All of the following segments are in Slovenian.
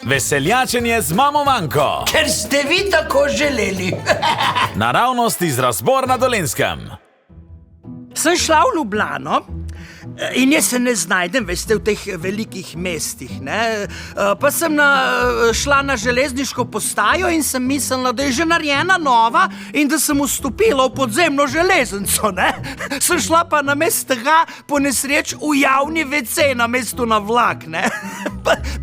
Veseljačenje z mamo Manko. Ker ste vi tako želeli. Naravnost iz Razbor na Dolenjskem. Sem šla v Ljubljano in jaz se ne znajdem, veste, v teh velikih mestih, ne? Pa sem šla na železniško postajo in sem mislila, da je že narejena nova in da sem vstopila v podzemno železnico, ne? Sem šla pa namesto tega po nesreč v javni WC namesto na vlak, ne?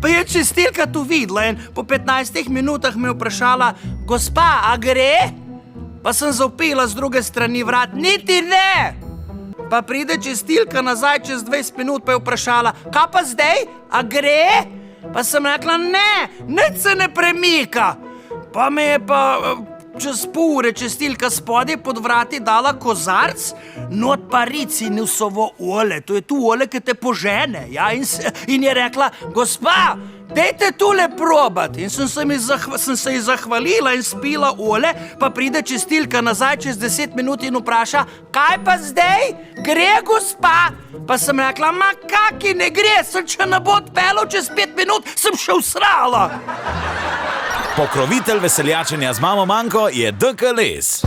Pa je čistilka tu videla in po 15 minutah me je vprašala: "Gospa, a gre?" Pa sem zavpila z druge strani vrat: "Niti ne!" Pa pride čistilka nazaj čez 20 minut, pa je vprašala: "Kaj pa zdaj, a gre?" Pa sem rekla: "Ne, nič se ne premika." Pa me je pa čez pol ure čistilka spodaj pod vrati dala kozarc, not pa ricinusovo olje, to je tu olje, ki te požene, ja, in je rekla: "Gospa, dajte tule probat." In sem se ji zahvalila in spila olje, pa pride čistilka nazaj čez 10 minut in vpraša: "Kaj pa zdaj, gre, gospa?" Pa sem rekla: "Ma kaki ne gre, sem če ne bo odpeljal čez 5 minut, sem še usrala." Pokrovitelj veseljačenja z mamo Manko je DK Les.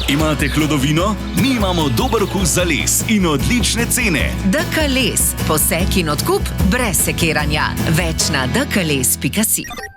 Imate hlodovino? Mi imamo dober okus za les in odlične cene. DK Les, posek in odkup brez sekiranja. Več na dkles.si.